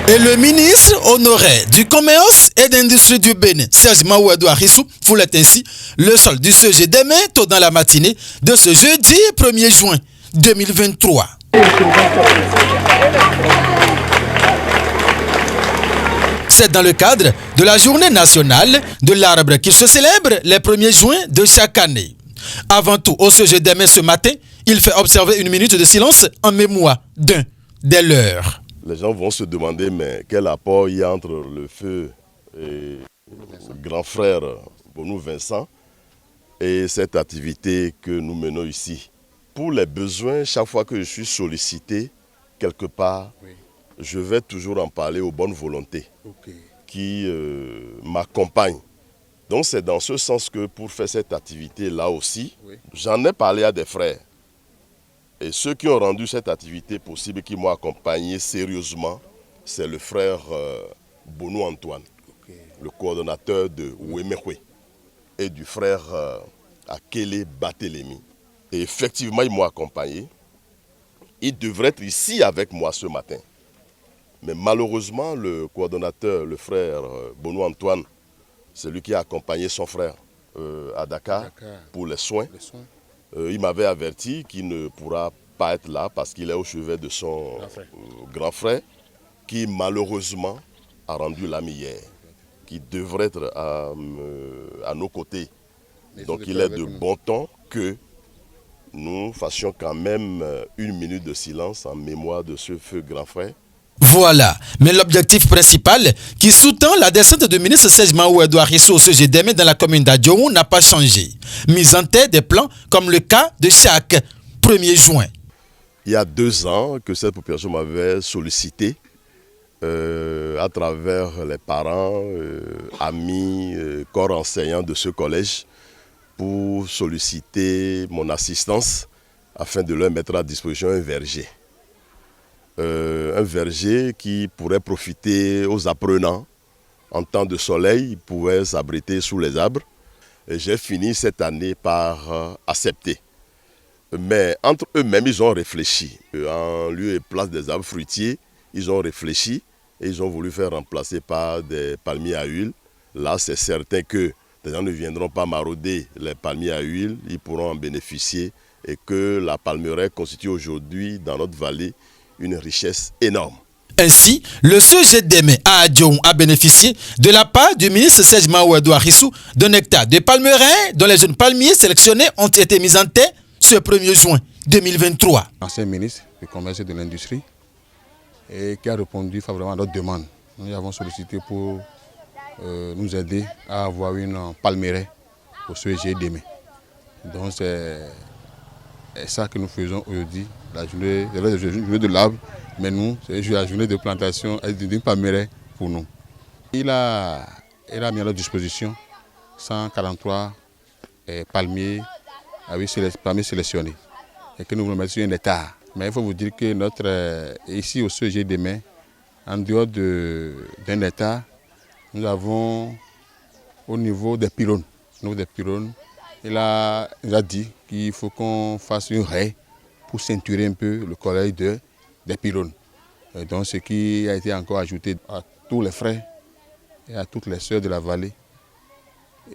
Et le ministre honoraire du Commerce et d'Industrie du Bénin, Serge Mahouadou Arissou, foulait ainsi le sol du CEG demain tôt dans la matinée de ce jeudi 1er juin 2023. C'est dans le cadre de la journée nationale de l'arbre qui se célèbre le 1er juin de chaque année. Avant tout, au CEG demain ce matin, il fait observer une minute de silence en mémoire d'un des leurs. Les gens vont se demander, mais quel rapport il y a entre le feu et le grand frère Bonou Vincent et cette activité que nous menons ici. Pour les besoins, chaque fois que je suis sollicité quelque part, je vais toujours en parler aux bonnes volontés qui m'accompagnent. Donc c'est dans ce sens que pour faire cette activité-là aussi, j'en ai parlé à des frères. Et ceux qui ont rendu cette activité possible, qui m'ont accompagné sérieusement, c'est le frère Bonou Antoine, le coordonnateur de Ouemekwe, et du frère Akele Batelemi. Et effectivement, ils m'ont accompagné. Ils devraient être ici avec moi ce matin. Mais malheureusement, le coordonnateur, le frère Bonou Antoine, c'est lui qui a accompagné son frère à Dakar pour les soins. Il m'avait averti qu'il ne pourra pas être là parce qu'il est au chevet de son grand frère qui malheureusement a rendu l'âme hier, qui devrait être à nos côtés. Donc il est de bon ton que nous fassions quand même une minute de silence en mémoire de ce feu grand frère. Voilà, mais l'objectif principal qui sous-tend la descente du ministre Serge Mahouadou Arissou au CEG demain dans la commune d'Adjoum n'a pas changé. Mise en tête des plans comme le cas de chaque 1er juin. Il y a 2 ans que cette population m'avait sollicité à travers les parents, amis, corps enseignants de ce collège pour solliciter mon assistance afin de leur mettre à disposition un verger. Un verger qui pourrait profiter aux apprenants en temps de soleil, ils pouvaient s'abriter sous les arbres. Et j'ai fini cette année par accepter. Mais entre eux-mêmes, ils ont réfléchi. En lieu et place des arbres fruitiers, ils ont réfléchi et ils ont voulu faire remplacer par des palmiers à huile. Là, c'est certain que les gens ne viendront pas marauder les palmiers à huile, ils pourront en bénéficier et que la palmeraie constitue aujourd'hui dans notre vallée une richesse énorme. Ainsi, le CEG demain à Adjoum a bénéficié de la part du ministre Serge Mahouadou Arissou d'un hectare de palmeraie dont les jeunes palmiers sélectionnés ont été mis en tête ce 1er juin 2023. Ancien ministre du Commerce et de l'Industrie et qui a répondu favorablement à notre demande. Nous avons sollicité pour nous aider à avoir une palmeraie au CEG demain. Donc c'est ça que nous faisons aujourd'hui, la journée de l'arbre, mais nous, c'est la journée de plantation d'une palmeraie pour nous. Il a mis à notre disposition 143 palmiers avec palmiers sélectionnés et que nous voulons mettre sur un hectare. Mais il faut vous dire que ici au CEG demain, en dehors d'un hectare, nous avons au niveau des pylônes. Il nous a dit qu'il faut qu'on fasse une raie pour ceinturer un peu le collège des pylônes. Et donc ce qui a été encore ajouté à tous les frères et à toutes les sœurs de la vallée,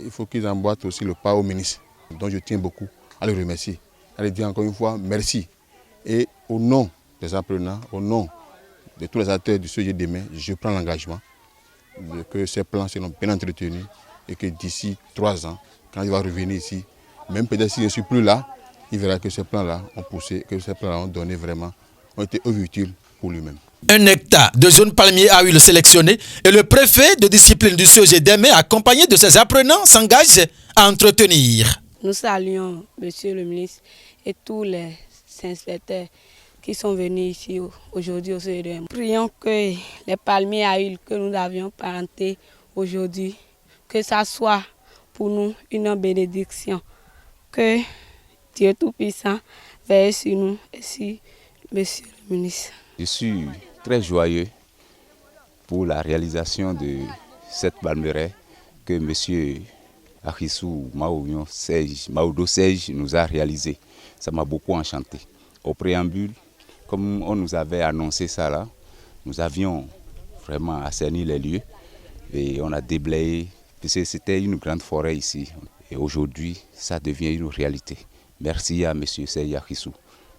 il faut qu'ils emboîtent aussi le pas au ministre. Donc je tiens beaucoup à le remercier, à lui dire encore une fois merci. Et au nom des apprenants, au nom de tous les acteurs du CEG demain, je prends l'engagement que ces plans seront bien entretenus et que d'ici 3 ans, quand il va revenir ici, même peut-être si je ne suis plus là, il verra que ces plans-là ont poussé, que ces plans-là ont donné vraiment, ont été utiles pour lui-même. Un hectare de jeunes palmiers à huile sélectionnés et le préfet de discipline du CEG demain, accompagné de ses apprenants, s'engage à entretenir. Nous saluons Monsieur le ministre et tous les inspecteurs qui sont venus ici aujourd'hui au CEG. Prions que les palmiers à huile que nous avions plantés aujourd'hui, que ça soit pour nous une bénédiction. Que Dieu Tout-Puissant veille sur nous et sur Monsieur le ministre. Je suis très joyeux pour la réalisation de cette palmeraie que Monsieur Arissou Maodo Serge nous a réalisé. Ça m'a beaucoup enchanté. Au préambule, comme on nous avait annoncé ça là, nous avions vraiment assaini les lieux et on a déblayé, puisque c'était une grande forêt ici. Et aujourd'hui, ça devient une réalité. Merci à M. Serge Arissou.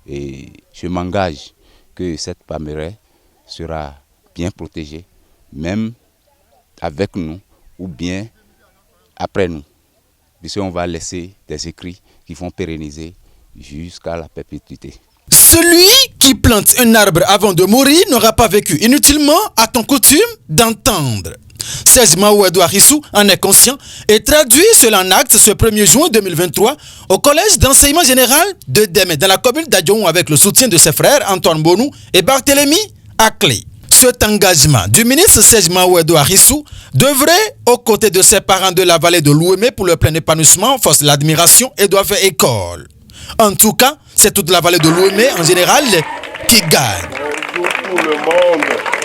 Et je m'engage que cette palmeraie sera bien protégée, même avec nous ou bien après nous. Puisqu'on va laisser des écrits qui vont pérenniser jusqu'à la perpétuité. Celui qui plante un arbre avant de mourir n'aura pas vécu inutilement, a-t-on coutume d'entendre. Serge Maodo Arissou en est conscient et traduit cela en acte ce 1er juin 2023 au collège d'enseignement général de Démé dans la commune d'Adjoum avec le soutien de ses frères Antoine Bonou et Barthélemy Ackley. Cet engagement du ministre Serge Maodo Arissou devrait, aux côtés de ses parents de la vallée de l'Ouémé pour le plein épanouissement, force l'admiration et doit faire école. En tout cas, c'est toute la vallée de l'Ouémé en général qui gagne. Bonjour tout le monde.